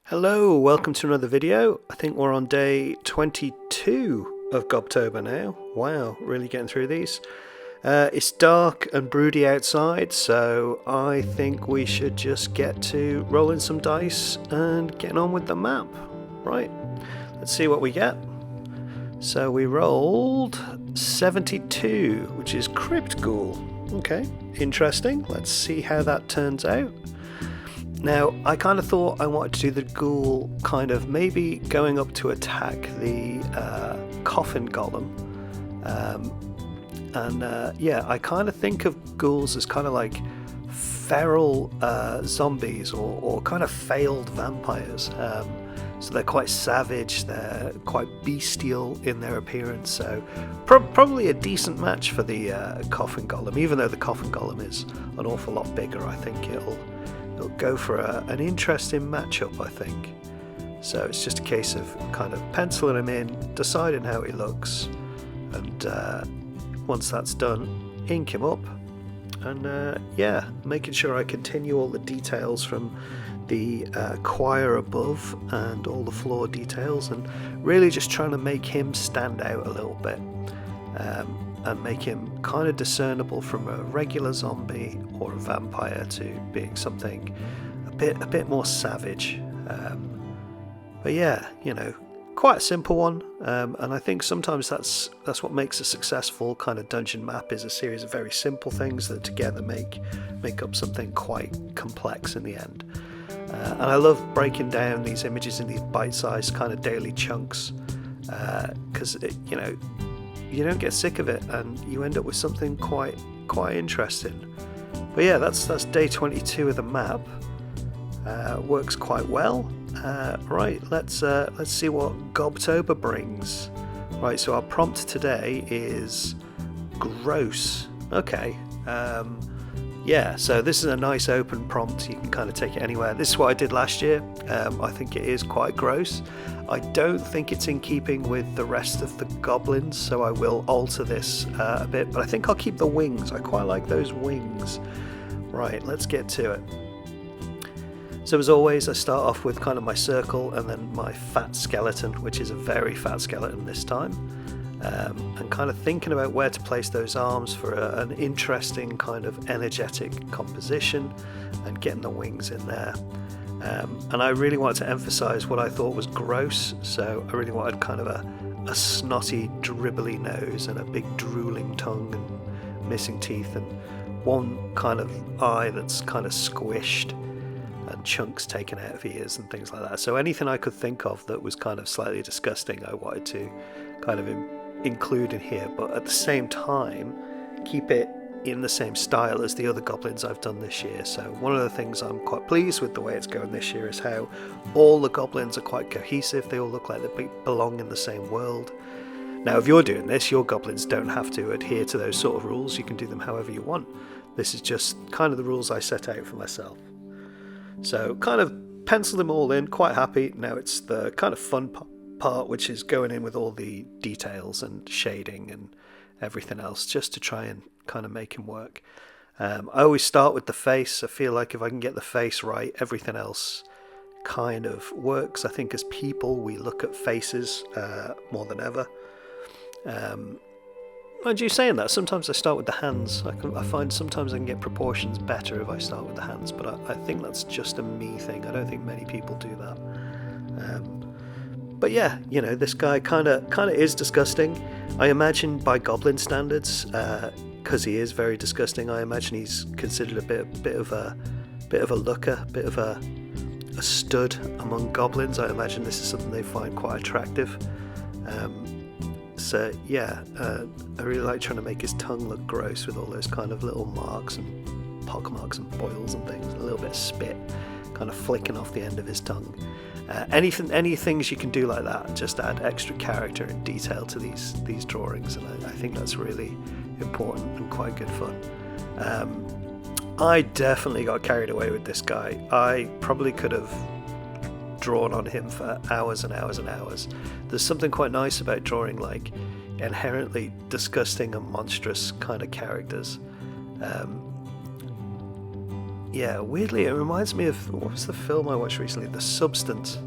Hello, welcome to another video. I think we're on day 22 of Gobtober now. Wow, really getting through these. It's dark and broody outside, so I think we should just get to rolling some dice and getting on with the map. Right, let's see what we get. So we rolled 72, which is Crypt Ghoul. Okay, interesting. Let's see how that turns out. Now, I kind of thought I wanted to do the ghoul kind of maybe going up to attack the coffin golem. Yeah, I kind of think of ghouls as kind of like feral zombies or kind of failed vampires. So they're quite savage, they're quite bestial in their appearance, so probably a decent match for the coffin golem. Even though the coffin golem is an awful lot bigger, I think it'll go for an interesting matchup, I think. So it's just a case of kind of penciling him in, deciding how he looks, and once that's done, ink him up, and yeah, making sure I continue all the details from the choir above and all the floor details, and really just trying to make him stand out a little bit. And make him kind of discernible from a regular zombie or a vampire to being something a bit more savage. But yeah, you know, quite a simple one. And I think sometimes that's what makes a successful kind of dungeon map, is a series of very simple things that together make up something quite complex in the end. And I love breaking down these images in these bite-sized kind of daily chunks, because you know, you don't get sick of it and you end up with something quite interesting. But yeah, that's day 22 of the map. Works quite well. Right, let's see what Gobtober brings. Right, so our prompt today is gross. Okay. Yeah, so this is a nice open prompt. You can kind of take it anywhere. This is what I did last year. I think it is quite gross. I don't think it's in keeping with the rest of the goblins, so I will alter this a bit, but I think I'll keep the wings. I quite like those wings. Right, let's get to it. So as always, I start off with kind of my circle and then my fat skeleton, which is a very fat skeleton this time. And kind of thinking about where to place those arms for an interesting kind of energetic composition and getting the wings in there. And I really wanted to emphasize what I thought was gross, so I really wanted kind of a snotty, dribbly nose and a big drooling tongue and missing teeth and one kind of eye that's kind of squished and chunks taken out of ears and things like that. So anything I could think of that was kind of slightly disgusting, I wanted to kind of include in here, but at the same time keep it in the same style as the other goblins I've done this year. So one of the things I'm quite pleased with the way it's going this year is how all the goblins are quite cohesive. They all look like they belong in the same world. Now if you're doing this, your goblins don't have to adhere to those sort of rules. You can do them however you want. This is just kind of the rules I set out for myself. So kind of pencil them all in, quite happy. Now it's the kind of fun part, which is going in with all the details and shading and everything else, just to try and kind of make him work. I always start with the face. I feel like if I can get the face right, everything else kind of works. I think as people, we look at faces more than ever. Mind you, saying that, sometimes I start with the hands. I find sometimes I can get proportions better if I start with the hands, but I think that's just a me thing. I don't think many people do that. But yeah, you know, this guy kind of is disgusting. I imagine by goblin standards, because he is very disgusting, I imagine he's considered a bit of a looker, a bit of a stud among goblins. I imagine this is something they find quite attractive. So yeah, I really like trying to make his tongue look gross with all those kind of little marks and pock marks and boils and things, and a little bit of spit kind of flicking off the end of his tongue. Any things you can do like that, just add extra character and detail to these drawings, and I think that's really important and quite good fun. I definitely got carried away with this guy. I probably could have drawn on him for hours and hours and hours. There's something quite nice about drawing like inherently disgusting and monstrous kind of characters. yeah, weirdly, it reminds me of, what was the film I watched recently? The Substance.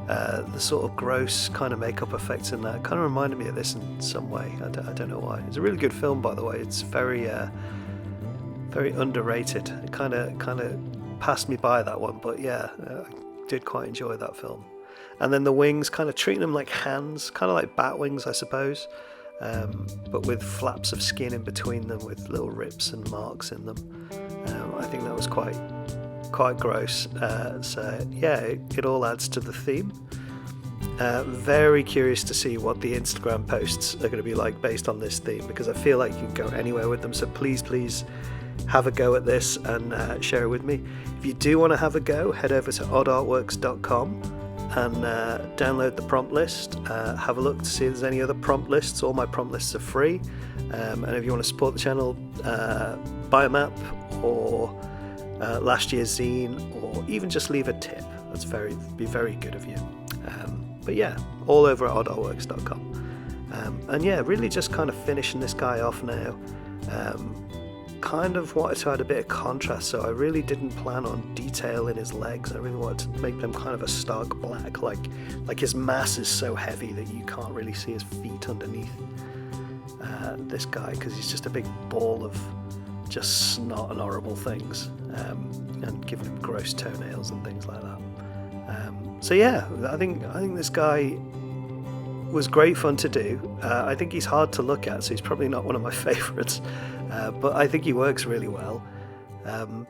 The sort of gross kind of makeup effects in that kind of reminded me of this in some way. I don't know why. It's a really good film, by the way. It's very very underrated. It kind of passed me by, that one, but yeah, I did quite enjoy that film. And then the wings, kind of treating them like hands, kind of like bat wings, I suppose, but with flaps of skin in between them, with little rips and marks in them. I think that was quite gross. So yeah, it all adds to the theme. Very curious to see what the Instagram posts are going to be like based on this theme, because I feel like you can go anywhere with them. So please have a go at this and share it with me. If you do want to have a go, head over to oddartworks.com and download the prompt list. Have a look to see if there's any other prompt lists. All my prompt lists are free. And if you want to support the channel, buy a map or last year's zine, or even just leave a tip. That's be very good of you. But yeah, all over at oddartworks.com. And yeah, really just kind of finishing this guy off now. Kind of wanted to add a bit of contrast, so I really didn't plan on detail in his legs. I really wanted to make them kind of a stark black, like his mass is so heavy that you can't really see his feet underneath this guy, because he's just a big ball of just snot and horrible things, and giving him gross toenails and things like that. So yeah, I think this guy was great fun to do. I think he's hard to look at, so he's probably not one of my favourites, but I think he works really well.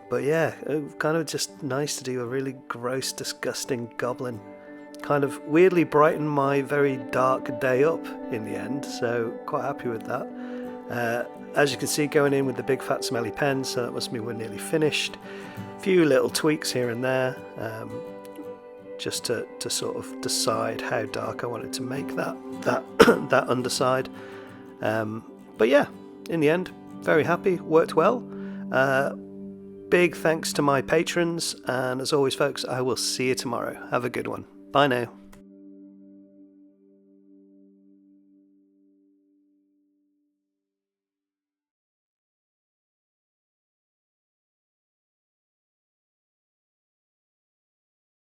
But yeah, kind of just nice to do a really gross, disgusting goblin. Kind of weirdly brightened my very dark day up in the end, so quite happy with that. As you can see, going in with the big fat smelly pen, so that must mean we're nearly finished. A few little tweaks here and there, just to sort of decide how dark I wanted to make that underside. But yeah, in the end, very happy, worked well. Big thanks to my patrons, and as always folks, I will see you tomorrow. Have a good one. Bye now.